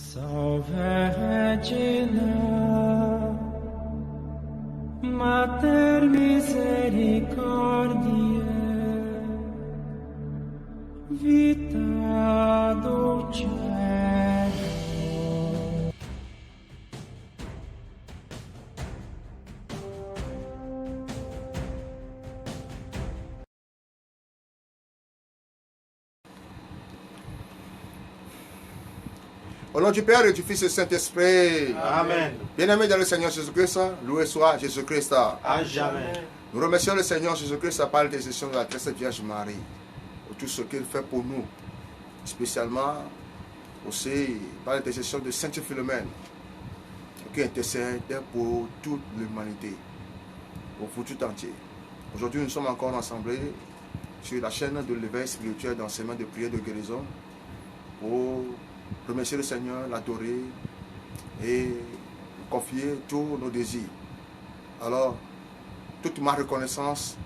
Salve Regina, Mater misericordiae, vita dulcedo. Au nom du Père et du Fils et du Saint-Esprit. Amen. Bien-aimés dans le Seigneur Jésus-Christ, loué soit Jésus-Christ. À jamais. Nous remercions le Seigneur Jésus-Christ par l'intercession de la très sainte Vierge Marie pour tout ce qu'il fait pour nous, spécialement aussi par l'intercession de Sainte Philomène qui intercède pour toute l'humanité, pour vous tout entier. Aujourd'hui, nous sommes encore ensemble sur la chaîne de l'éveil spirituel d'enseignement de prière de guérison pour remercier le Seigneur, l'adorer et confier tous nos désirs. Alors, toute ma reconnaissance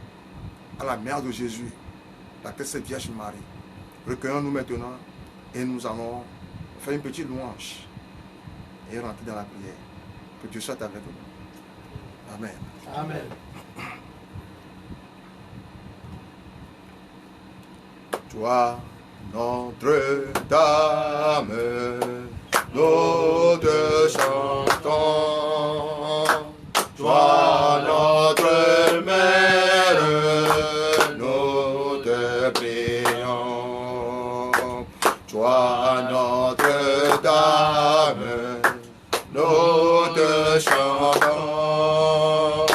à la Mère de Jésus, la très sainte Vierge Marie. Recueillons-nous maintenant et nous allons faire une petite louange et rentrer dans la prière. Que Dieu soit avec nous. Amen. Amen. Toi, Notre-Dame, nous te chantons. Toi, notre Mère, nous te prions. Toi, Notre-Dame, nous te chantons.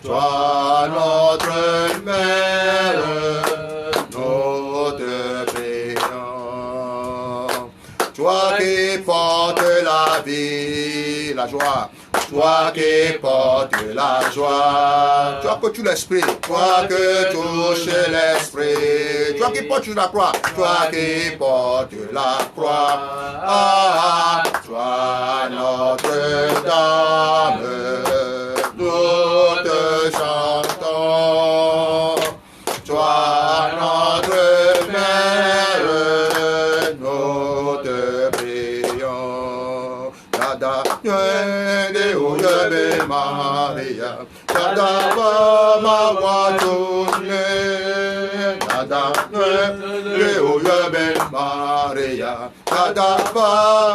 Toi, notre Mère, nous te prions. Toi qui portes la vie, la joie. Toi qui portes la joie, toi que tu l'esprit, toi que touche l'esprit, toi qui portes la croix, toi qui portes la croix, toi Notre-Dame, nous te chantons, toi notre Mère, nous te prions, Maria, Kadava Mawatune, Leoya Ben Maria, Kadava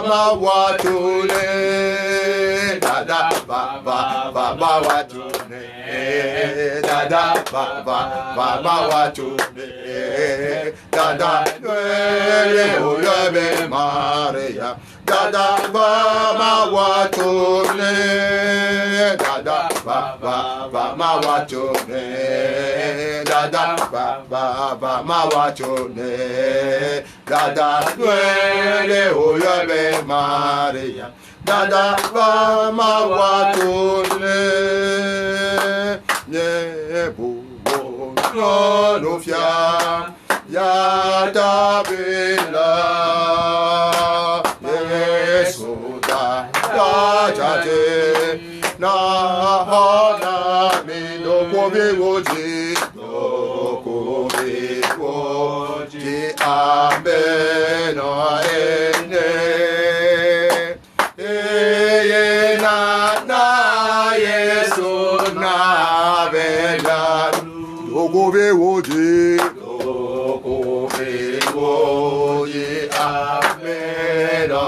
Mawatune, Dada Baba Mawatune, Dada Baba Mawatune, Dada Leoya Ben Maria. Dada Baba Watune, Dada Baba Mawatune, Dada Baba Mawatune, Dada Nuele Oyabe Maria, Dada Baba Mawatune, Nebu Nofia, Yada Bela. Na hana mi no kobe woji ambe no ene na yesu na bela no kobe woji ambe no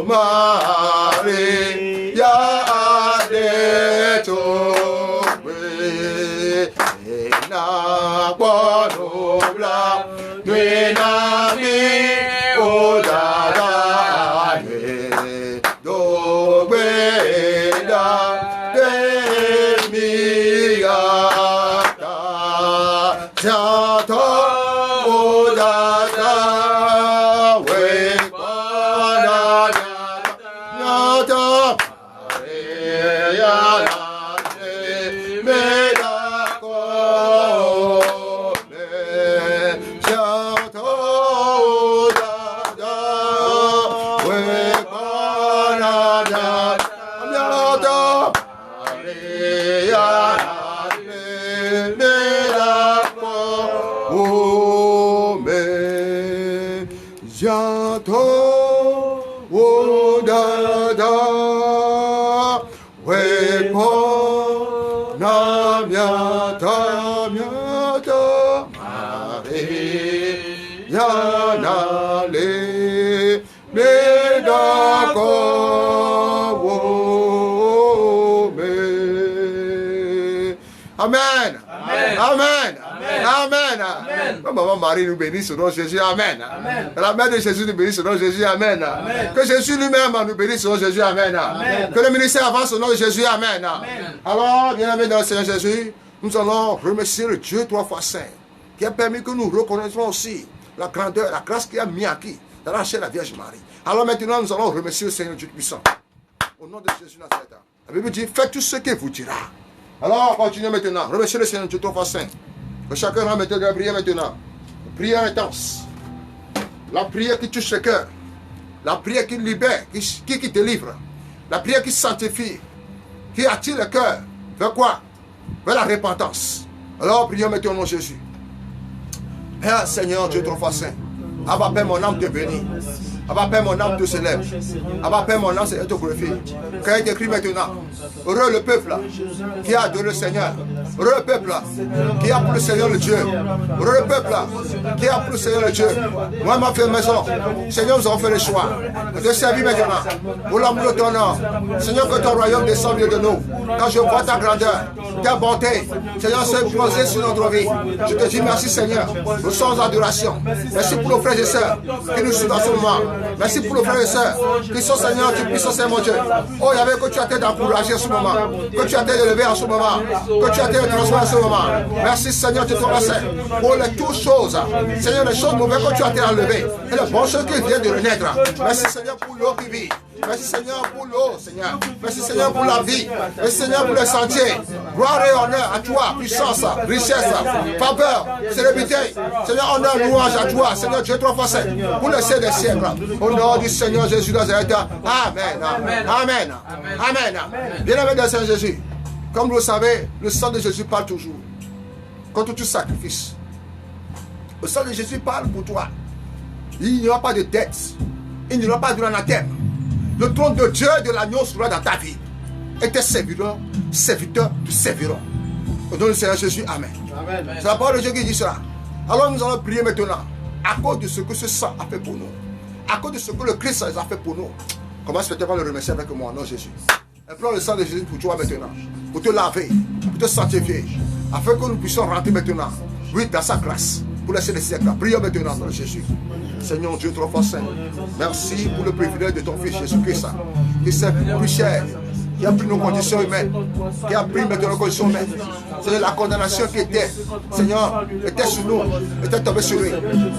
Maria, Maria n'allait mais d'accord. Amen. Amen. Amen. Amen. Maman Marie nous bénisse au nom de Jésus. Amen. La mère de Jésus nous bénisse au nom de Jésus. Amen. Que Jésus lui-même nous bénisse au nom de Jésus. Amen. Que le ministère avance au nom de Jésus. Amen. Alors, bien-aimés dans le Seigneur Jésus, nous allons remercier le Dieu 3 fois saint qui a permis que nous reconnaissions aussi la grandeur, la grâce qu'il a mis acquis dans la chair de la Vierge Marie. Alors maintenant, nous allons remercier le Seigneur Dieu puissant. Au nom de Jésus Nazareth. La Bible dit, faites tout ce qu'il vous dira. Alors, continuez maintenant. Remerciez le Seigneur Dieu 3 fois saint. Que chacun va mettre de la prière maintenant. Une prière intense. La prière qui touche le cœur. La prière qui libère, qui délivre. La prière qui sanctifie. Qui attire le cœur. Vers quoi? Vers la repentance. Alors, prions maintenant au nom de Jésus. Père Seigneur Dieu 3 fois saint. Abba Père, mon âme te bénit. Abba Père, mon âme te célèbre. Abba Père, mon âme te glorifie. Quand il est écrit maintenant, heureux le peuple qui a adoré le Seigneur. Heureux le peuple qui a pour le Seigneur le Dieu. Heureux le peuple qui a pour le Seigneur le Dieu. Moi, ma fille maison, Seigneur, nous avons fait le choix de servir maintenant. Pour l'amour de ton nom. Seigneur, que ton royaume descende de nous. Quand je vois ta grandeur, ta bonté, Seigneur, se poser sur notre vie. Je te dis merci, Seigneur. Nous sommes en adoration. Merci pour nos frères et sœurs qui nous suivent dans ce moment. Merci pour nos frères et sœurs qui sont, Seigneur, tu puisses, Seigneur, mon Dieu. Oh, il y avait que tu as été d'encourager en ce moment. Que tu as été d'élever en ce moment. Que tu as été de transformer en ce moment. Merci, Seigneur, tu te remercie pour les toutes choses. Seigneur, les choses mauvaises que tu as été enlevées. Et les bonnes choses qui viennent de renaître. Merci, Seigneur, pour l'eau qui vit. Merci Seigneur pour l'eau, Seigneur. Merci Seigneur pour la vie. Merci Seigneur pour les sentiers. Gloire et honneur à toi, puissance, richesse, faveur, célébrité. Seigneur, honneur, louange à toi, Seigneur Dieu 3 fois saint, pour le siècle des siècles. Au nom du Seigneur Jésus de Nazareth. Amen. Amen. Amen. Bien-aimé de Seigneur Jésus, comme vous le savez, le sang de Jésus parle toujours contre tout sacrifice. Le sang de Jésus parle pour toi. Il n'y aura pas de dette. Il n'y aura pas de l'anathème. Le trône de Dieu et de l'agneau sera dans ta vie. Et tes serviteurs te serviront. Au nom du Seigneur Jésus, Amen. C'est la parole de Dieu qui dit cela. Alors nous allons prier maintenant. À cause de ce que ce sang a fait pour nous. À cause de ce que le Christ a fait pour nous. Commence peut-être par le remercier avec moi, au nom de Jésus. Et prends le sang de Jésus pour toi maintenant. Pour te laver, pour te sanctifier. Afin que nous puissions rentrer maintenant. Oui, dans sa grâce. Pour laisser les siècles. Prions maintenant dans Jésus. Seigneur Dieu 3 fois saint, merci pour le privilège de ton Fils Jésus-Christ, qui s'est plus cher, qui a pris nos conditions humaines, qui a pris maintenant nos conditions humaines. C'est la condamnation qui était, Seigneur, était sur nous, était tombée sur lui.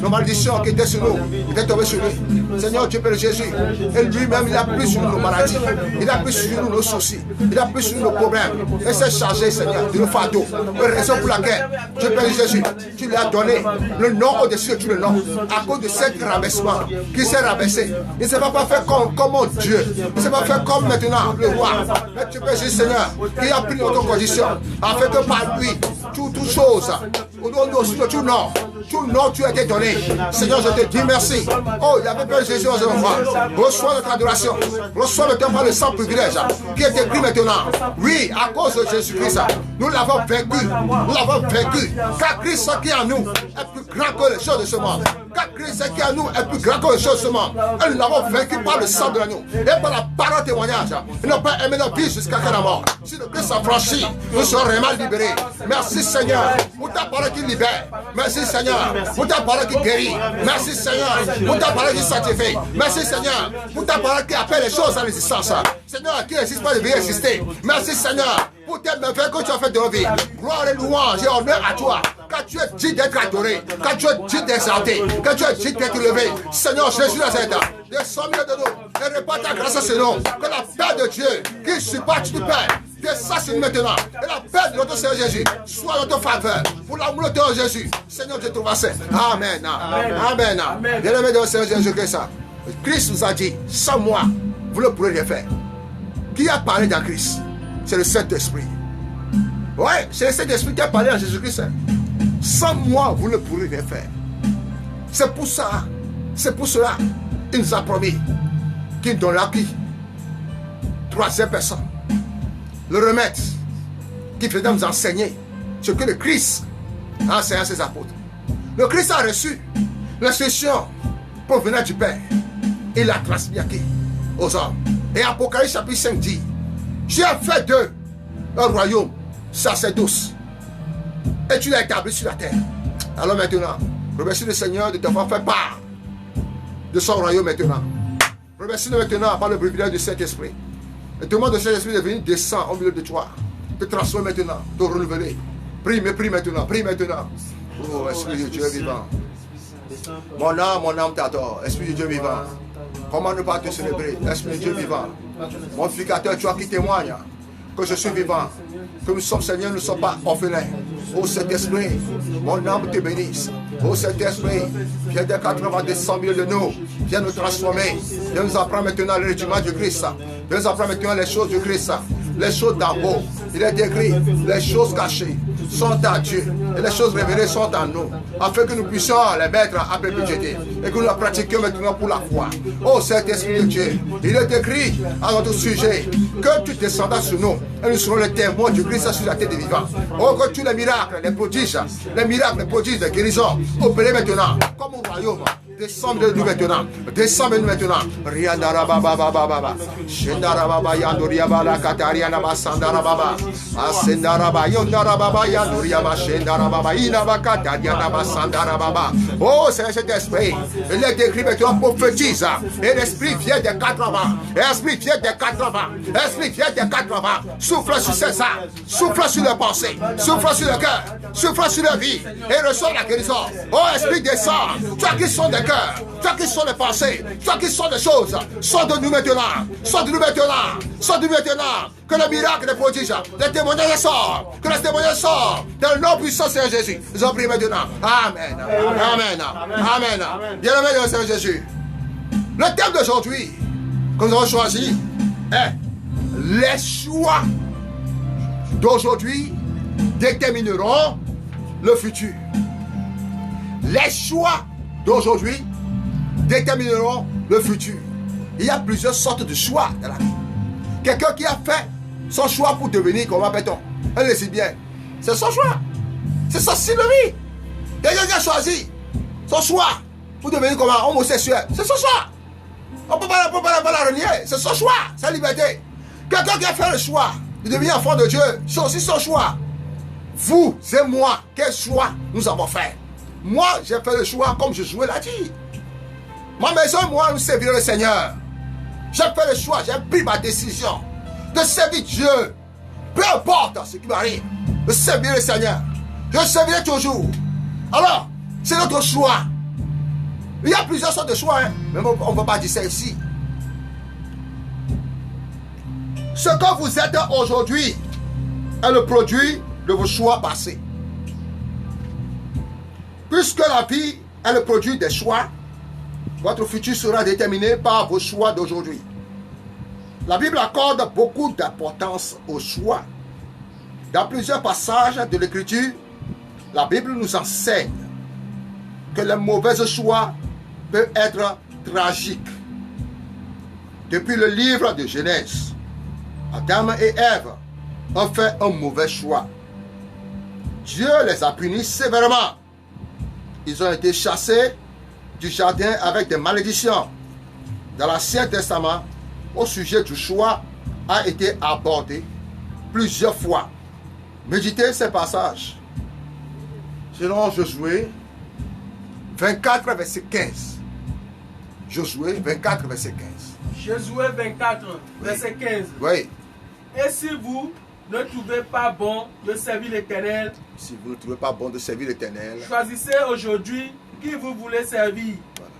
Nos malédictions qui étaient sur nous, étaient tombées sur lui. Seigneur Dieu Père Jésus, et lui-même, il a pris sur nous nos maladies, il a pris sur nous nos soucis, il a pris sur nous nos problèmes. Et s'est chargé, Seigneur, de nos fardeaux. La raison pour laquelle, Dieu Père Jésus, tu lui as donné le nom au-dessus de tout le nom, à cause de cet rabaissement qui s'est rabaissé. Il ne s'est pas fait comme mon Dieu, il ne s'est pas fait comme maintenant le roi. Mais tu peux dire, Seigneur, qui a pris notre condition, afin que par lui, toute chose, au nom de tout nom, tu as été donné. Seigneur, je te dis merci. Oh, il y avait Père Jésus en ce moment. Reçois notre adoration. Reçois le temple, le sang privilège qui est écrit maintenant. Oui, à cause de Jésus-Christ, nous l'avons vaincu. Nous l'avons vaincu. Car Christ qui est en nous est plus grand que les choses de ce monde. Car Christ qui est en nous est plus grand que les choses de ce monde. Et nous l'avons vaincu par le sang de l'agneau et par la parole témoignage. Ils n'ont pas aimé notre vie jusqu'à la mort. Si le Christ a franchi, nous serons vraiment libérés. Merci Seigneur pour ta parole qui libère. Merci Seigneur pour ta parole qui guérit. Merci Seigneur pour ta parole qui sanctifie. Merci Seigneur pour ta parole qui appelle les choses à l'existence. Seigneur, qui n'existe pas, devait exister. Merci Seigneur pour tes merveilles que tu as fait de nos vies. Gloire et louange et honneur à toi. Quand tu es dit d'être adoré, quand tu es dit d'exalter, quand tu es dit d'être élevé, Seigneur Jésus Nazareth, descends milieu de nous et répand ta grâce à ce nom. Que la paix de Dieu qui supporte tout Père descend sur nous maintenant. Et la paix de notre Seigneur Jésus soit dans notre faveur. Pour l'amour de ton Jésus, Seigneur, je te remercie. Amen. Amen. Bien-aimé de notre Seigneur Jésus-Christ, Christ nous a dit, sans moi, vous ne pourrez rien faire. Qui a parlé dans Christ? C'est le Saint-Esprit. Oui, c'est le Saint-Esprit qui a parlé à Jésus-Christ. Sans moi, vous ne pourrez rien faire. C'est pour ça, c'est pour cela, il nous a promis qu'il donnera qui? Troisième personne. Le remède qui viendra nous enseigner ce que le Christ enseignant ses apôtres. Le Christ a reçu l'instruction provenant du Père. Il l'a transmis à qui? Aux hommes. Et Apocalypse chapitre 5 dit, tu as fait d'eux un royaume sacerdoce et tu l'as établi sur la terre. Alors maintenant, remercie le Seigneur de t'avoir fait part de son royaume maintenant. Remercie-le maintenant par le privilège du Saint-Esprit. Et demande au Saint-Esprit de venir descendre au milieu de toi, te transformer maintenant, te renouveler. Prie, mais prie maintenant, prie maintenant. Oh, Esprit de Dieu vivant. Mon âme t'adore. Esprit de Dieu vivant. Comment ne pas te célébrer? Esprit de Dieu vivant. Mon ficateur, toi qui témoignes que je suis vivant, que nous sommes Seigneur, nous ne sommes pas orphelins. Oh Saint-Esprit, mon âme te bénisse. Oh Saint-Esprit, viens de 80 des 100 000 de nous. Viens nous transformer. Viens nous apprendre maintenant le régiment du Christ. Viens nous apprendre maintenant les choses du Christ. Les choses d'en haut. Il est écrit, les choses cachées sont à Dieu. Et les choses révélées sont en nous. Afin que nous puissions les mettre à perpétuité. Et que nous la pratiquions maintenant pour la foi. Oh Saint-Esprit de Dieu, il est écrit à notre sujet que tu descendras sur nous. Et nous serons les témoins du Christ sur la terre des vivants. Oh, que tous les miracles, les prodiges, les guérisons, opérés maintenant, comme au royaume. Descends de nous maintenant. Descends de nous maintenant. Riandara baba baba baba. Shendara baba yandoria bala katariana basandara baba. Asendara baba yondara baba yandoria bashendara baba inaba katariana basandara baba. Oh, c'est cet esprit. Il est écrit maintenant prophétise. Et l'esprit vient des 80. Esprit vient des 80. Esprit vient des 80. Souffle sur ses âmes. Souffle sur les pensées. Souffle sur le cœur. Souffle sur la vie. Et reçoit la guérison. Oh, esprit descend. Toi qui sont des cœurs. Toi qui sont les pensées, toi qui sont les choses, sors de nous maintenant, sors de nous maintenant, sors de nous maintenant, que le miracle des prodiges, les témoignages sortent, que les témoignages sortent, dans le nom puissant Seigneur Jésus. Nous en prions maintenant. Amen. Amen. Amen. Bien-aimé de Seigneur Jésus. Le thème d'aujourd'hui que nous avons choisi est les choix d'aujourd'hui détermineront le futur. Les choix d'aujourd'hui détermineront le futur. Il y a plusieurs sortes de choix dans la vie. Quelqu'un qui a fait son choix pour devenir, comment appelle-t-on, un lesbien, c'est son choix. C'est son style de vie. Quelqu'un qui a choisi son choix pour devenir comme un homosexuel, c'est son choix. On ne peut pas la renier. C'est son choix, sa liberté. Quelqu'un qui a fait le choix de devenir enfant de Dieu, c'est aussi son choix. Vous et moi, quel choix nous avons fait? Moi, j'ai fait le choix comme Josué l'a dit. Ma maison et moi, nous servirons le Seigneur. J'ai fait le choix, j'ai pris ma décision de servir Dieu. Peu importe ce qui m'arrive, de servir le Seigneur. Je servirai toujours. Alors, c'est notre choix. Il y a plusieurs sortes de choix, hein, mais on ne va pas dire ça ici. Ce que vous êtes aujourd'hui est le produit de vos choix passés. Puisque la vie est le produit des choix, votre futur sera déterminé par vos choix d'aujourd'hui. La Bible accorde beaucoup d'importance aux choix. Dans plusieurs passages de l'Écriture, la Bible nous enseigne que les mauvais choix peuvent être tragiques. Depuis le livre de Genèse, Adam et Ève ont fait un mauvais choix. Dieu les a punis sévèrement. Ils ont été chassés du jardin avec des malédictions. Dans l'Ancien Testament, au sujet du choix a été abordé plusieurs fois. Méditez ces passages. Selon Josué 24, verset 15. Josué 24, verset 15. Josué 24, verset 15. Oui. Et si vous ne trouvez pas bon de servir l'Éternel, Si vous ne trouvez pas bon de servir l'Éternel, choisissez aujourd'hui qui vous voulez servir. voilà.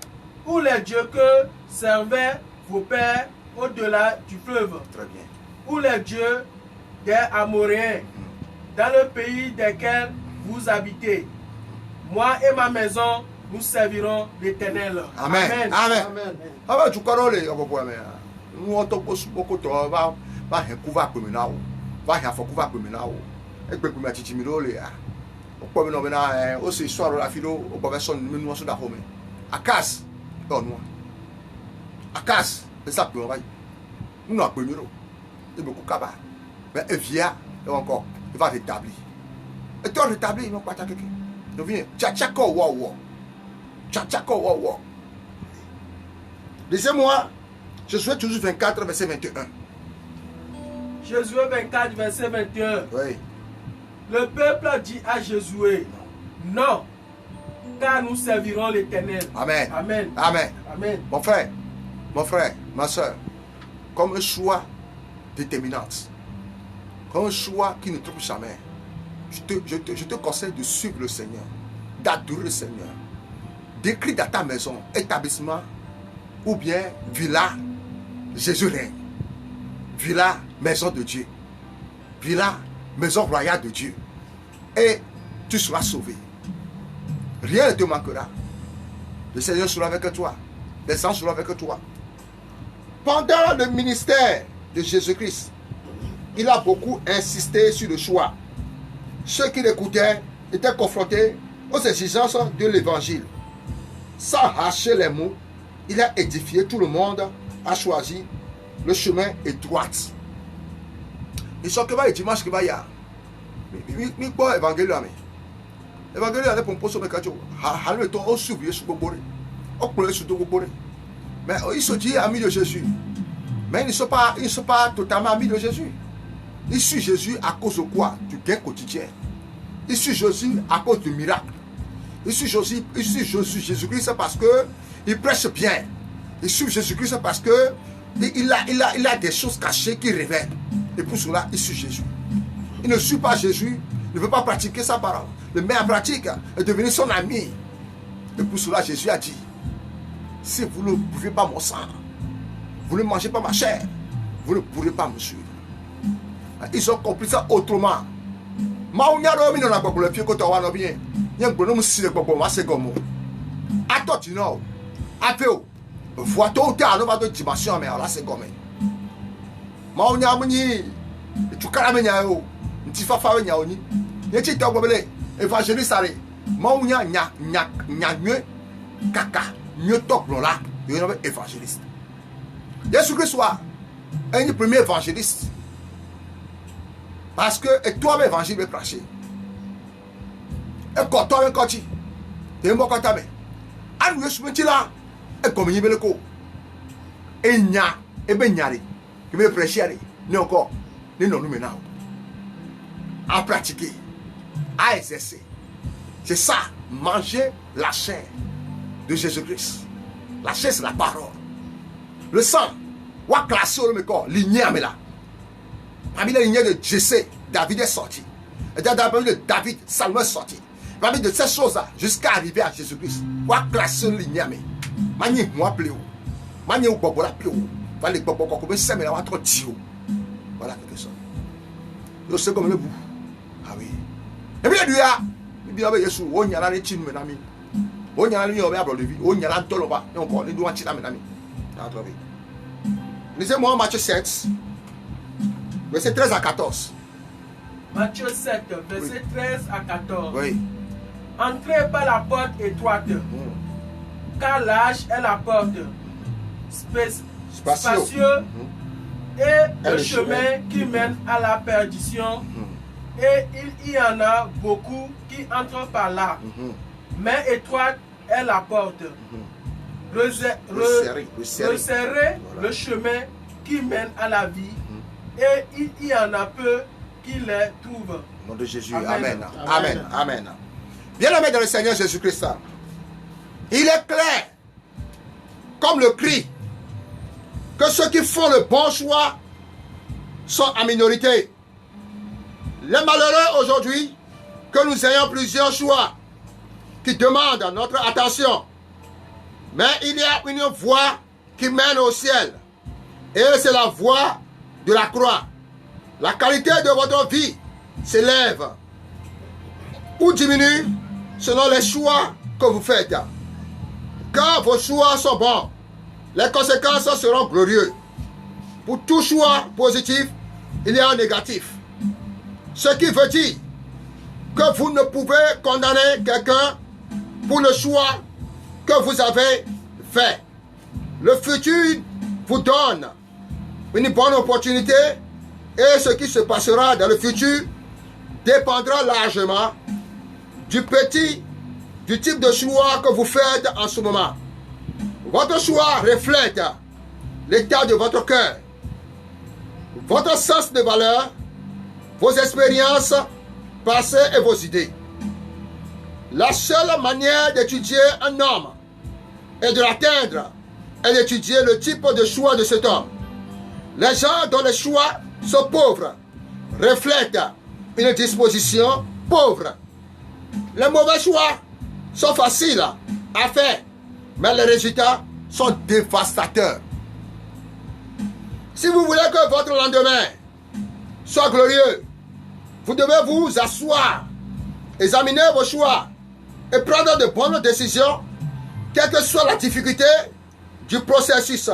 Ou les dieux que servaient vos pères au-delà du fleuve, Très bien. ou les dieux des Amoréens, dans le pays desquels vous habitez. Moi et ma maison, nous servirons l'Éternel. Amen. Amen. Amen. Tu connais les nous on t'oppose beaucoup de va un couvert criminel. Va un faux couvert criminel. Et puis pour mettre timide là. Au point maintenant aussi soir la philo au professeur nous sommes d'accord mais à casse on nous à casse ça peut va nous n'a premier et beaucoup capable mais via et encore il va rétablir et toi rétablir non pas quelqu'un Donc viens, tchako wawa. Tchako wawa. Lisez-moi Josué toujours 24, verset 21. Josué 24, verset 21. Oui. Le peuple dit à Josué, non, car nous servirons l'Éternel. Amen. Amen. Amen. Amen. Mon frère, ma soeur, comme un choix déterminant, comme un choix qui ne trompe jamais, je te conseille de suivre le Seigneur, d'adorer le Seigneur, d'écrire dans ta maison, établissement, ou bien villa, Jésus règne, villa, maison de Dieu, villa, maison royale de Dieu, et tu seras sauvé. Rien ne te manquera. Le Seigneur sera avec toi. Les anges seront avec toi. Pendant le ministère de Jésus-Christ, il a beaucoup insisté sur le choix. Ceux qui l'écoutaient étaient confrontés aux exigences de l'évangile. Sans hacher les mots, il a édifié tout le monde, a choisi le chemin étroit. Ils sont que va dimanche que va y a. Mais quoi évangile là mais. Évangile là pour poser mes cadeaux. Ha le temps au suivi sur Bobore. Au pleurer sur Bobore. Mais ils se disent amis de Jésus. Mais ils ne sont pas totalement amis de Jésus. Ils suivent Jésus à cause de quoi? Du gain quotidien. Ils suivent Jésus à cause du miracle. Ils suivent Jésus-Christ parce qu'il prêche bien. Ils suivent Jésus-Christ parce qu'il a des choses cachées qui révèlent. Et pour cela, ils suivent Jésus. Ils ne suivent pas Jésus, ne veut pas pratiquer sa parole. Le met en pratique est devenu son ami. Et pour cela, Jésus a dit, si vous ne buvez pas mon sang, vous ne mangez pas ma chair, vous ne pourrez pas me suivre. Ils ont compris ça autrement. Évangéliste. Jésus-Christ soit un premier évangéliste. Parce que et toi l'évangile est prêché. Et quand toi quand tu es bon quand tu es à nous je là et comme il le co et nya et ben nyari qui me prêcher ni encore ni non nous maintenant à pratiquer à exercer. C'est ça, manger la chair de Jésus-Christ. La chair c'est la parole. Le sang ou à classer le corps lignée mais là. Parmi les lignées de Jessé, David est sorti. Et parmi de David, Salomon est sorti. Parmi de ces choses-là, jusqu'à arriver à Jésus-Christ. Quoi classer le lignée, mais. Mani moi pléo. Mani ou bobo la pléo. Voilà les bobo comme ça, mais là, on va trop tio. Voilà quelque chose. Je sais comme le bout. Ah oui. Et puis, il y a. Il y a Jésus. On y a les chines, mes amis. On y a les gens de vie. On y a l'antoloba. Et encore, les doigts chines, mes amis. Lisez-moi Matthieu 7. Verset 13 à 14. Matthieu 7, verset 13 à 14. Oui. Entrez par la porte étroite, car large est la porte, spacieux et le chemin qui mène à la perdition, et il y en a beaucoup qui entrent par là. Mais étroite est la porte. Resserrez le chemin qui mène à la vie. Et il y en a peu qui les trouvent. Au nom de Jésus. Amen. Amen. Amen. Bien-aimé dans le Seigneur Jésus-Christ, il est clair, comme le cri, que ceux qui font le bon choix sont en minorité. Les malheureux aujourd'hui, que nous ayons plusieurs choix qui demandent notre attention. Mais il y a une voie qui mène au ciel. Et c'est la voie de la croix. La qualité de votre vie s'élève ou diminue selon les choix que vous faites. Quand vos choix sont bons, les conséquences seront glorieuses. Pour tout choix positif, il y a un négatif. Ce qui veut dire que vous ne pouvez condamner quelqu'un pour le choix que vous avez fait. Le futur vous donne une bonne opportunité et ce qui se passera dans le futur dépendra largement du type de choix que vous faites en ce moment. Votre choix reflète l'état de votre cœur, votre sens de valeur, vos expériences passées et vos idées. La seule manière d'étudier un homme et de l'atteindre est d'étudier le type de choix de cet homme. Les gens dont les choix sont pauvres reflètent une disposition pauvre. Les mauvais choix sont faciles à faire, mais les résultats sont dévastateurs. Si vous voulez que votre lendemain soit glorieux, vous devez vous asseoir, examiner vos choix et prendre de bonnes décisions, quelle que soit la difficulté du processus.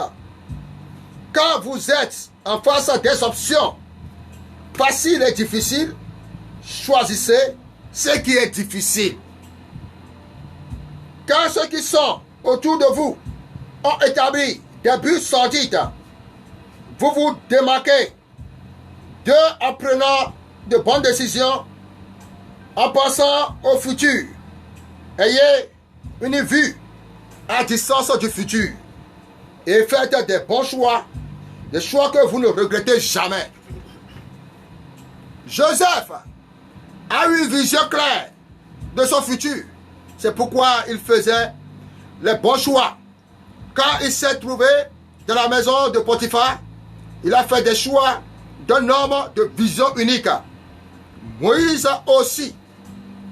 Quand vous êtes en face des options faciles et difficiles, choisissez ce qui est difficile. Quand ceux qui sont autour de vous ont établi des buts sordides, vous vous démarquez d'eux en prenant de bonnes décisions, en pensant au futur. Ayez une vue à distance du futur et faites des bons choix, des choix que vous ne regrettez jamais. Joseph a eu une vision claire de son futur. C'est pourquoi il faisait les bons choix. Quand il s'est trouvé dans la maison de Potiphar, il a fait des choix d'un homme de vision unique. Moïse aussi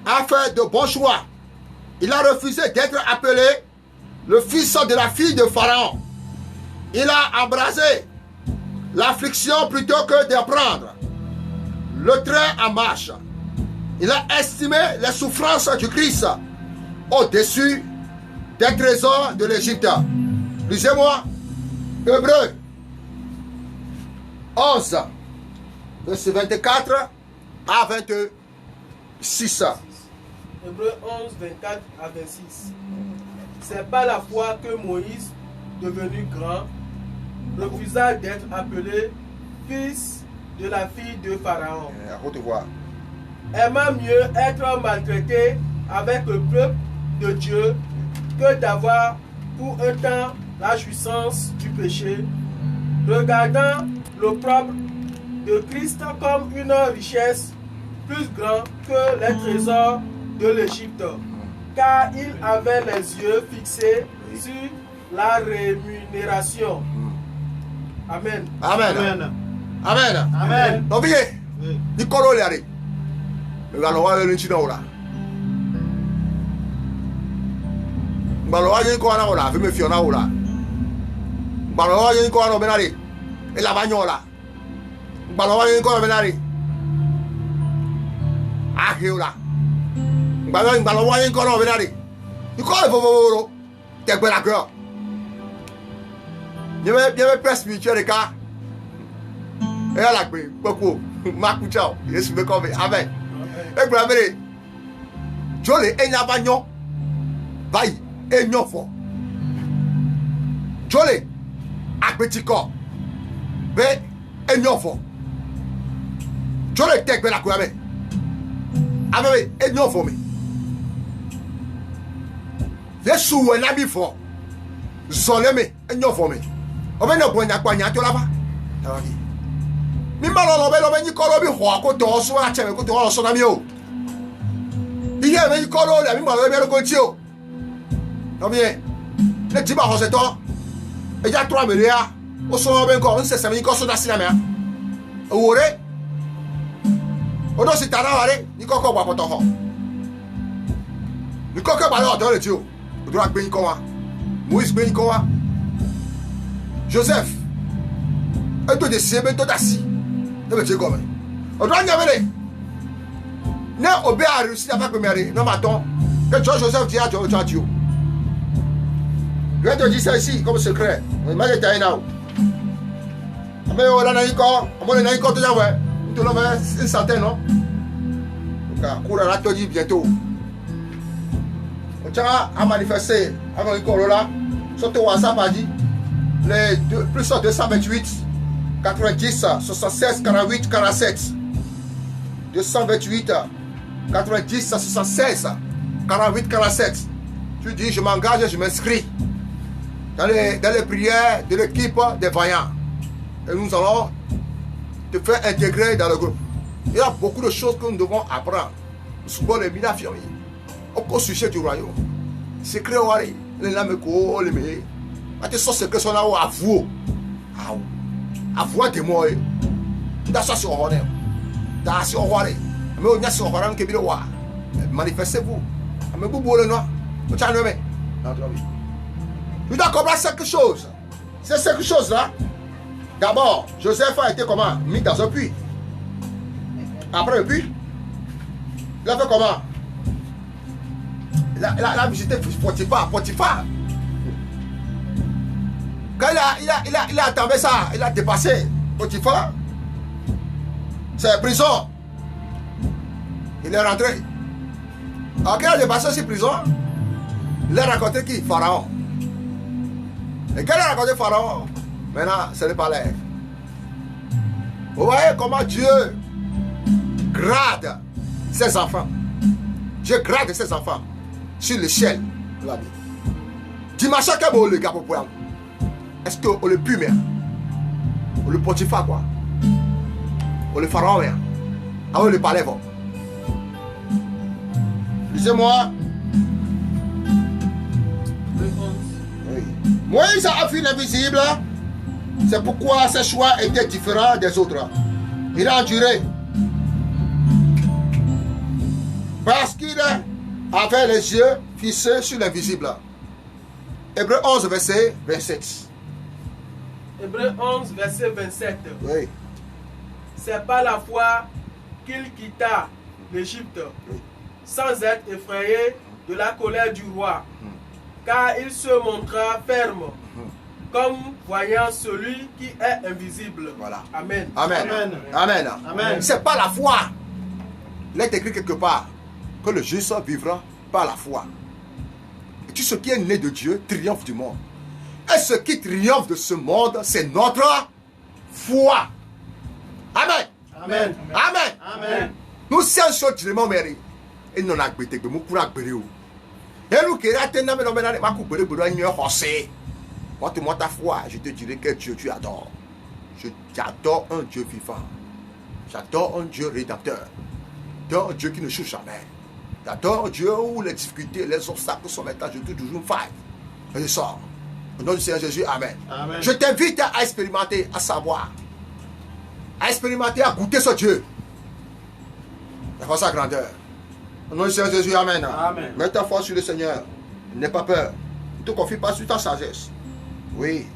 a fait de bons choix. Il a refusé d'être appelé le fils de la fille de Pharaon. Il a embrasé l'affliction plutôt que d'apprendre le train en marche. Il a estimé les souffrances du Christ au-dessus des trésors de l'Égypte. Lisez-moi Hébreux 11, verset 24 à 26. Hébreux 11, 24 à 26. C'est par la foi que Moïse, devenu grand, refusa d'être appelé fils de la fille de Pharaon. À haute voix. Aimant mieux être maltraité avec le peuple de Dieu que d'avoir pour un temps la jouissance du péché, regardant l'opprobre de Christ comme une richesse plus grande que les trésors de l'Égypte, car il avait les yeux fixés sur la rémunération. Amen. Amen. Amen. Amen. Amen. Donc, bien, il colle les arrêts. Le gars, on va le tirer là. Mbalowa yen ko ana ola, fi me fiona ola. Mbalowa yen ko ana benari. E la bagnola. Mbalowa yen ko ana benari. Ahe ola. Mbalowa yen ko ana benari. You call it for te gbera girl. Yeme press spirituel ka. E ala gbe poko. Maku chao. Yesu be ko be. Amen. E gbera bere. Jole enya bagno. Vai. Enyofo Jole Akbetiko Be Enyofo Jole Tekbe la Kouame Ave Enyofo me Yesu Wenabi fo Zole me Enyofo me Obe no Gwenya Kwanya Tolava Tawagi Mimba lobe Nikolo bi ho akoto so a cheme koto o so na mi o Iye me Nikolo la mimba lobe lo kontio. Non bien, le tiba hoseto, et ya 3 milliards, au son ben encore, on sait ça, mais il cosse dans la main. Ore, on s'est taré, il coque pas pour toi. Il coque pas là dans le Dieu, on doit bien quoi, Moïse bien quoi, Joseph, et tout de sebe, tout assis, ne me dis comment. On doit y aller. Ne obé à réussir à faire mairie, non, attends, que Joseph dit à Dieu. Je vais te dire ça ici comme secret. Je vais te dire ça. Mais on a un corps, on a un corps déjà, ouais. Tout le monde, une centaine, non? Donc, cours à la te dit bientôt. On tient à manifester avec un corps là. Surtout WhatsApp a dit les plus de 228, 90, 76, 48, 47. 228, 90, 76, 48, 47. Tu dis, je m'engage, je m'inscris dans les prières de l'équipe des vaillants. Et nous allons te faire intégrer dans le groupe. Il y a beaucoup de choses que nous devons apprendre. Souvent les minafions, au sujet du royaume. Secret wari, les lameko, les meilleurs. Ate so secret sont là où avouer. Avouer des mots. Dans ça sur honneur. Dans sur honneur. Mais on y a sur honneur que bien wa. Manifestez-vous. Mais vous boulez non. Vous t'en nommez. Tu dois comprendre quelque chose. C'est quelque chose là. D'abord, Joseph a été comment? Mis dans un puits. Après le puits, il a fait comment? Il a visité Potiphar. Quand il a entamé ça, il a dépassé Potiphar. C'est prison. Il est rentré. Alors qu'il a dépassé cette prison, il a raconté qui? Pharaon. Et quand il a raconté Pharaon, maintenant, ce n'est pas l'air. Vous voyez comment Dieu grade ses enfants. Dieu grade ses enfants sur l'échelle de la vie. Dis-moi chacun le gars pour pouvoir. Est-ce qu'on le pue, mais on le Potiphar quoi? On le Pharaon, mais on le palais, bon. Lisez-moi. Oui. Moïse a vu l'invisible. C'est pourquoi ses choix étaient différents des autres. Il a enduré. Parce qu'il avait les yeux fixés sur l'invisible. Hébreux 11, verset 27. Hébreux 11, verset 27. Oui. C'est par la foi qu'il quitta l'Égypte, Oui. sans être effrayé de la colère du roi, car il se montra ferme, comme voyant celui qui est invisible. Voilà. Amen. Amen. Amen. Amen. Amen. C'est pas la foi. Il est écrit quelque part que le juste vivra par la foi. Et tout ce qui est né de Dieu triomphe du monde. Et ce qui triomphe de ce monde, c'est notre foi. Amen. Amen. Amen. Amen. Nous sommes sur le monde, Mary. Et nous avons été que nous courons béréo. Et nous qui ratons dans le monde, ma coupe de béréo, nous avons montre-moi ta foi, je te dirai quel Dieu tu adores. J'adore un Dieu vivant. J'adore un Dieu rédempteur. J'adore un Dieu qui ne joue jamais. J'adore un Dieu où les difficultés, les obstacles sont maintenant, je touche toujours une faille. Et je sors. Au nom du Seigneur Jésus, Amen. Amen. Je t'invite à expérimenter, à savoir, à expérimenter, à goûter ce Dieu. À voir sa grandeur. Au nom du Seigneur Jésus, Amen. Amen. Mets ta foi sur le Seigneur. N'aie pas peur. Ne te confie pas sur ta sagesse. Oui.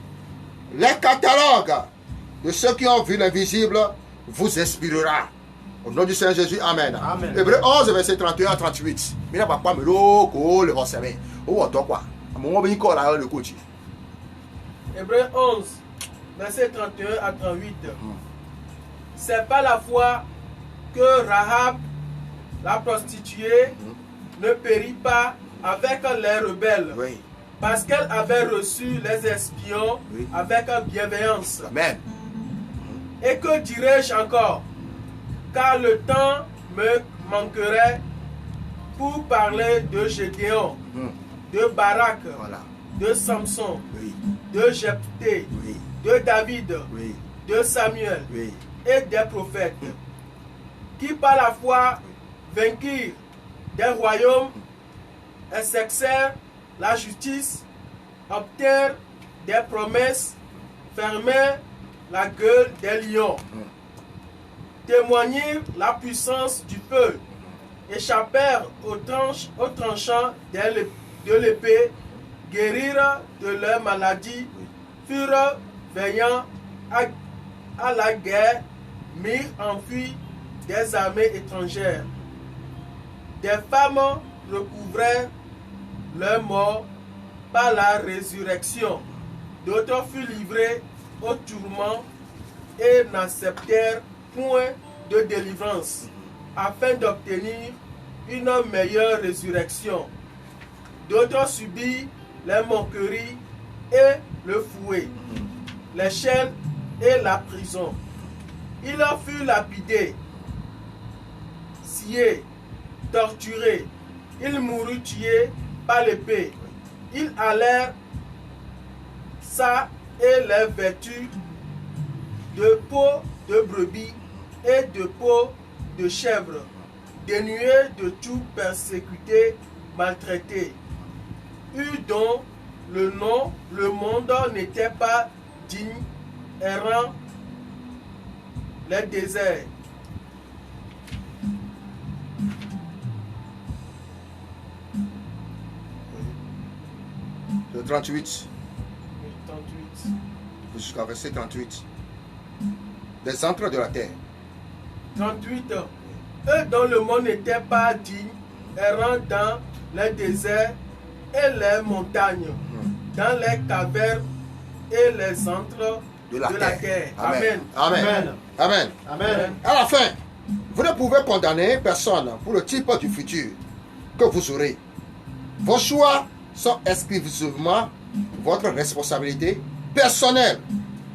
Les catalogues de ceux qui ont vu l'invisible vous inspirera. Au nom du Seigneur Jésus, Amen. Amen. Hébreux 11, verset 31 à 38. Mais là, papa, mais l'eau, le recevez. Oh, toi quoi? À mon moment, il y a le coach. Hébreux 11, verset 31 à 38. C'est pas la foi que Rahab, la prostituée, ne périt pas avec les rebelles. Oui. Parce qu'elle avait reçu les espions Oui. avec bienveillance. Amen. Et que dirais-je encore? Car le temps me manquerait pour parler de Gédéon, de Barak, Voilà. de Samson, Oui. de Jephthé, Oui. de David, Oui. de Samuel Oui. et des prophètes, qui par la foi vainquirent des royaumes, exercèrent la justice, obtinrent des promesses, fermèrent la gueule des lions, témoignèrent la puissance du feu, échappèrent aux tranchants de l'épée, guérirent de leur maladie, furent veillants à la guerre, mirent en fuite des armées étrangères. Des femmes recouvraient leur mort par la résurrection. D'autres furent livrés au tourment et n'acceptèrent point de délivrance, afin d'obtenir une meilleure résurrection. D'autres subirent les moqueries et le fouet, les chaînes et la prison. Ils furent lapidés, sciés, torturé. Il mourut tué par l'épée. Ils allèrent ça et les vêtus de peau de brebis et de peau de chèvre, dénués de tout, persécutés, maltraités. Eux dont le monde n'était pas digne, errant les déserts. Le 38 38. jusqu'à verset 38. Des entrées de la terre. 38. Eux dont le monde n'était pas digne, errant dans les déserts et les montagnes, dans les cavernes et les antres de la terre. Amen. Amen. Amen. Amen. Amen. À la fin, vous ne pouvez condamner personne pour le type du futur que vous aurez. Vos choix sont exclusivement votre responsabilité personnelle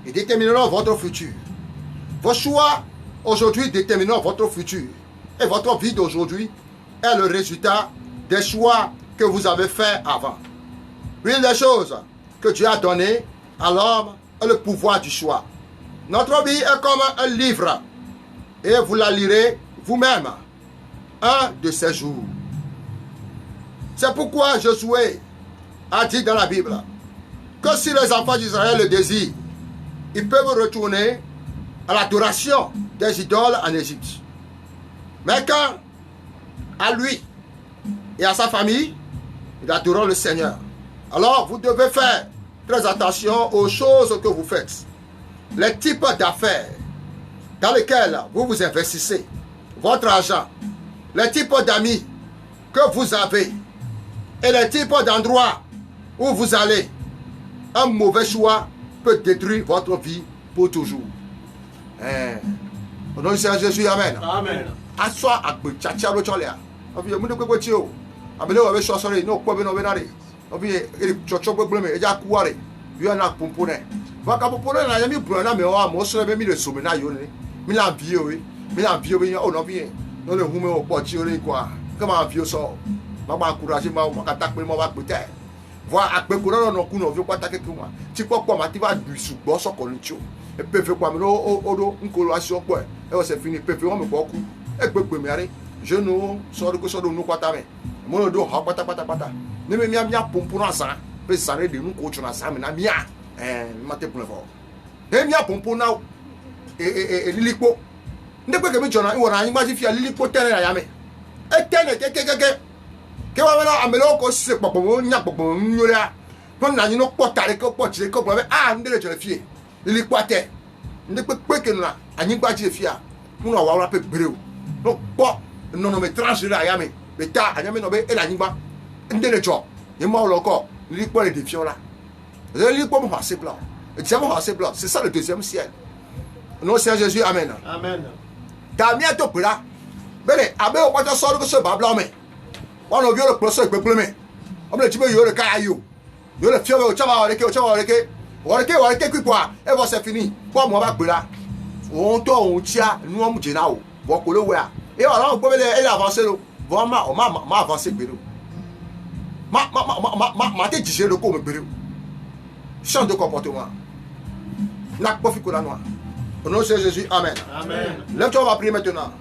et détermineront votre futur. Vos choix aujourd'hui détermineront votre futur. Et votre vie d'aujourd'hui est le résultat des choix que vous avez faits avant. L'une des choses que Dieu a données à l'homme est le pouvoir du choix. Notre vie est comme un livre et vous la lirez vous-même un de ces jours. C'est pourquoi Josué a dit dans la Bible que si les enfants d'Israël le désirent, ils peuvent retourner à l'adoration des idoles en Égypte. Mais quand à lui et à sa famille, ils adoreront le Seigneur. Alors vous devez faire très attention aux choses que vous faites. Les types d'affaires dans lesquels vous vous investissez, votre argent, les types d'amis que vous avez et les types d'endroits où vous allez. Un mauvais choix peut détruire votre vie pour toujours. Au nom du Seigneur Jésus, Amen. Amen. Aswa agbe tchatcha lo tcholia. Obi mu de kwekwe ti o. Abele wa be so sore no kpo be no be na re. Obi e chocho gbegble me eja kuare. Yo na pompone. Va ka pompone na yemi bro na me wa mo so be mi le so me na yo ni. Mi la vie o we. Mi la vie o be o no bi. No le hu me o po ti o re kwa. Ka ma vie o so. Ma ba encourager ma ka ta pe mo ba pe te. Voi akpe ko no ku no vi kwa ta keke wa. Ti popo ma ti va du sugbo so ko ni ti o. E pe fe kwa me no odo nkolo asi opo e. E o se fini pe fe won me ko ku. Ekpekpe miare jeune sɔrɔ ko sɔrɔ nu kɔta mɛ mɔnɔ do hɔ kpata ne bɛ mia pompo na san bɛ sare de nu ko tso na san mi na mia ma te kun fɔ ne mia pompo na lilikpo ne kpe kemi jɔna iwɔ na anyi gbasi fia lilikpo tɛ ne na yame ete ne kekekeke ke wa mɛna amelo ko se kpɔkpɔ nya kpɔkpɔ nyoria ko na anyi no kpɔ tari ko kpɔ tsi ko kpɔ bɛ ne le jɔ le fie lilikpo tɛ ne kpe ke na anyi gbasi fia mun na wa pe gbere o. No kpɔ nɔnɔme tranche la yame be ta anyame no be e la nyigba nde le dzɔ ye ma lo kɔ likpɔ le défiant la likpɔ mo assez blanc et tiens mo assez blanc c'est ça le deuxième ciel non c'est Jésus amen Amen. ta mi to pera bele abe o kwata so ko so ba blanc me wa no bi o kpɔ so gbegble me o le ti be yo le ka yo le fio o chama o le ke kwipo a e bo c'est fini po mo ba gbera on to on tia nu o mu jina o bo ko lo we a et alors on peut aller avancer le vraiment ma avancer gbero ma te digérer le ko me gbero change de comportement n'a pas fi ko la noir au nom de Jésus amen Amen. lève-toi, on va prier maintenant.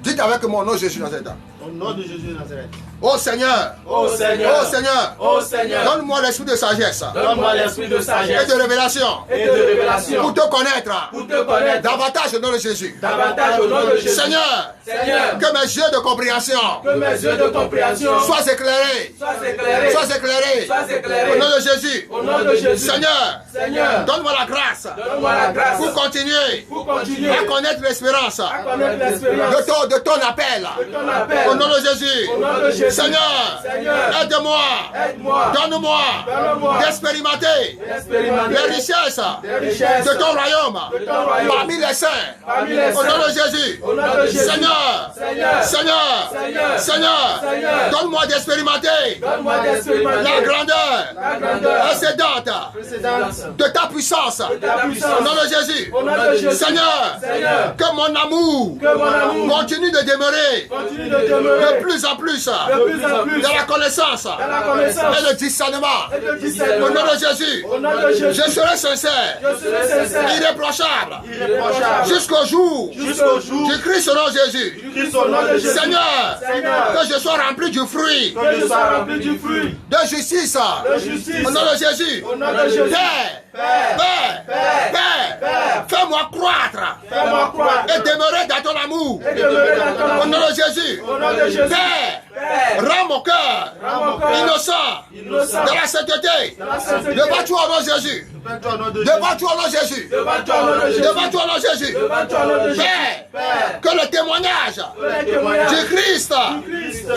Dites avec moi au nom de Jésus Nazareth. Au nom de Jésus de Nazareth. Oh Seigneur, Ô Seigneur, oh Seigneur, ô Seigneur, donne-moi l'esprit de sagesse donne-moi l'esprit de et sagesse de révélation et de révélation pour te connaître pour te connaître davantage au nom de Jésus. davantage au nom de Jésus. Seigneur, Seigneur, que mes yeux de compréhension que mes yeux de compréhension soient éclairés, soient éclairés, soient éclairés soient éclairés. au nom de Jésus. Au nom de Jésus. Seigneur, Seigneur, donne-moi la grâce donne-moi la grâce pour continuer pour continuer à connaître l'espérance à connaître l'espérance de ton appel. de ton appel. Au nom de Jésus. Au nom de Jésus. Seigneur, Seigneur, aide-moi, aide-moi, donne-moi donne-moi d'expérimenter d'expérimenter les richesses les richesses de ton royaume de ton royaume parmi les saints. parmi les Au nom saints. de Jésus. Au nom de Jésus. Seigneur, Seigneur, Seigneur, Seigneur, Seigneur, Seigneur, donne-moi d'expérimenter donne-moi d'expérimenter la grandeur la grandeur excédente précédente de ta puissance. Au nom de Jésus. Au nom de Jésus. Seigneur, Seigneur, que mon amour que mon amour continue de demeurer continue de demeurer de plus en plus de plus en plus dans la connaissance dans la connaissance et le discernement. et le Au discernement. nom de Jésus, Au nom de Jésus, je serai sincère, je serai sincère, irréprochable, irréprochable, jusqu'au jour jusqu'au jour du Christ au nom de Jésus. du Christ au nom de Jésus. Seigneur, Seigneur, que je sois rempli du fruit que je sois rempli du fruit de justice de justice. au nom de Jésus. Au nom de Jésus. Père, fais-moi croître Fais-moi croire et demeurer dans ton amour et demeurer dans ton au amour. nom de Jésus. Au nom de Jésus. Père, rends mon cœur Rends mon cœur innocent dans la sainteté. la sainteté. Devant toi au nom de Jésus. Devant toi au nom de Jésus. Devant toi au nom de Jésus. Devant toi au nom de Jésus. Devant toi au nom de Jésus. Père, que le témoignage Que les témoignages du Christ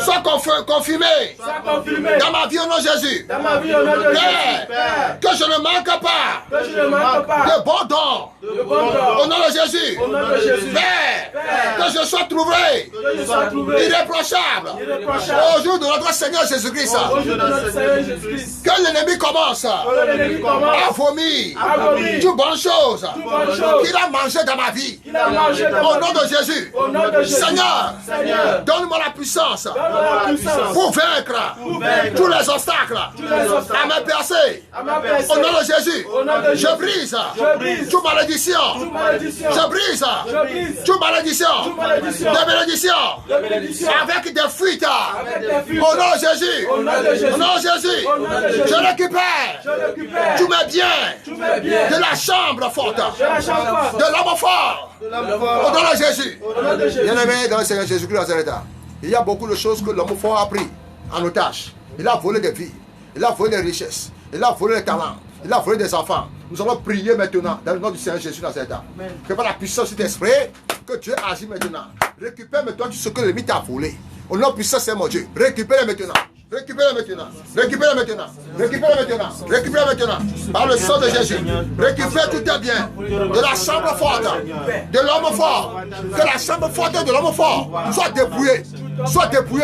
soit confirmé soient confirmés dans ma vie au nom de Jésus. dans ma vie au nom de Jésus. Père, que je ne manque pas Que je ne manque pas de bons dons de bon au dons. nom de Jésus. Au nom de Jésus. Père, que je sois trouvé Que je sois trouvé irréprochable irréprochable au jour de notre Seigneur Jésus-Christ. au jour de notre Seigneur Jésus-Christ. Que l'ennemi commence Que l'ennemi commence à vomir à vomir toutes bonnes choses toutes bonnes choses qu'il a mangé dans ma vie. qu'il a mangé dans Au ma nom vie. de Jésus. Au nom de Jésus. Seigneur, Seigneur, donne-moi la puissance donne-moi la puissance pour vaincre vaincre tous les obstacles tous les obstacles à me percer. à ma personne. Au nom de Jésus, Au nom de Jésus. je brise Je brise toute malédiction. toute malédiction. Je brise Je brise toute malédiction. toute malédiction. De bénédiction. De bénédiction. Avec des fuites. Avec des fuites. Au nom de Jésus. Au nom de Jésus. Au nom de Jésus. Au nom de Jésus. Je récupère Je récupère tous mes biens tous mes biens de la chambre forte. de la chambre De l'homme fort. Au nom de Jésus. Au nom de Jésus. Bien-aimé dans le Seigneur Jésus-Christ de Nazareth, il y a beaucoup de choses que l'homme fort a pris en otage. Il a volé des vies, il a volé des richesses, il a volé des talents, il a volé des enfants. Nous allons prier maintenant dans le nom du Seigneur Jésus de Nazareth. Que par la puissance de cet esprit, que Dieu agit maintenant. Récupère maintenant tout ce que l'ennemi t'a volé. Au nom puissant, c'est mon Dieu. Récupère maintenant. Récupère maintenant. Récupère maintenant. Récupère maintenant. Récupère maintenant. Par le sang de Jésus. Récupère tout tes biens. De la chambre forte. De l'homme fort. Que la chambre forte de l'homme fort soit dépouillée. Soit dépouillée.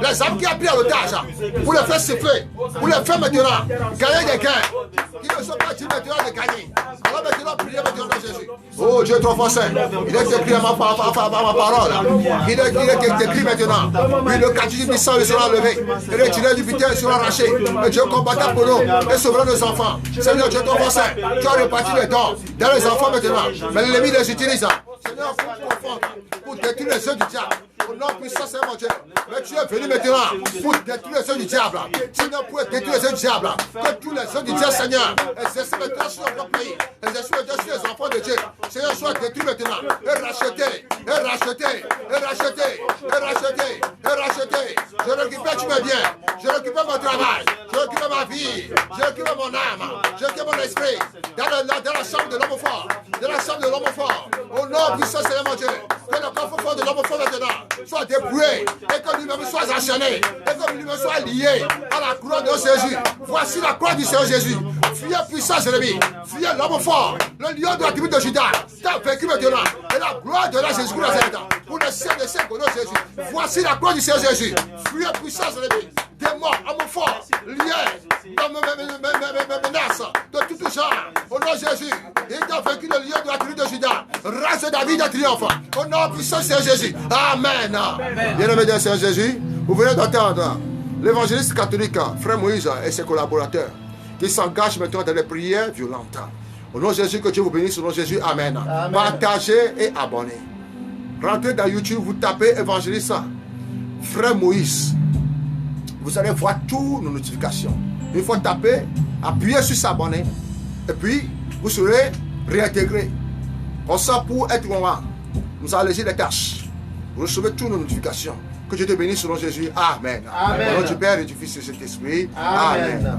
Les âmes qui ont pris à l'otage. Pour les faire siffler. Pour les faire maintenant. Gagner des gains. Qui ne sont pas dit maintenant de gagner. Alors maintenant, priez maintenant dans Jésus. Oh Dieu trop fort saint. Il est écrit à ma parole. Il est écrit maintenant. Oui, le quartier du puissant sera levé. Et le tiré du vitesse sera arraché. Et Dieu combattra pour nous. Et sauvera nos enfants. Seigneur Dieu trop fort saint. Tu as réparti les dons dans les enfants maintenant. Mais l'ennemi les utilise. Seigneur, pour détruire les œufs du diable. Au nom puissant, c'est mon Dieu. Mais tu es venu maintenant pour détruire les œufs du diable. Seigneur, pour détruire les œufs du diable. Que tous les œufs du diable, Seigneur, exercent maintenant sur notre pays. Exercent maintenant sur les enfants de Dieu. Seigneur, sois détruit maintenant. Et racheté. Et racheté. Et racheté. Et racheté. Et racheté. Je récupère tous mes biens. Je récupère mon travail. Je récupère ma vie. Je récupère mon âme. Je récupère mon esprit. Dans la chambre de l'homme fort. Dans la chambre de l'homme fort. Au nom puissant, Seigneur mon Dieu. Que le coffre fort de l'homme fort maintenant soit dépouillé et que lui-même soit enchaîné et que lui-même soit lié à la croix de Jésus. Voici la croix du Seigneur Jésus. Fuyez puissance ennemi. Fuyez l'homme fort. Le lion de la tribu de Judas. T'as vécu maintenant. Et la gloire de la Jésus de Nazareth. Pour le ciel de ses de Jésus. Voici la croix du Seigneur Jésus. Fuyez puissance ennemi. Démons, hommes forts, liés dans mes menaces de tout genre. Au nom de Jésus, il t'a vaincu le lion de la tribu de Judas. Race de David de triomphe. Au nom puissant Seigneur Jésus. Amen. Bien-aimé de Seigneur Jésus, vous venez d'entendre l'évangéliste catholique, frère Moïse et ses collaborateurs, qui s'engagent maintenant dans les prières violentes. Au nom de Jésus, que Dieu vous bénisse. Au nom de Jésus, amen. Partagez et abonnez. Rentrez dans YouTube, vous tapez évangéliste frère Moïse. Vous allez voir toutes nos notifications. Une fois tapé, appuyez sur s'abonner. Et puis, vous serez réintégré. Comme ça, pour être moment, nous alléger les tâches. Vous recevez toutes nos notifications. Que Dieu te bénisse selon Jésus. Amen. Au nom du Père et du Fils et du Saint-Esprit. Amen.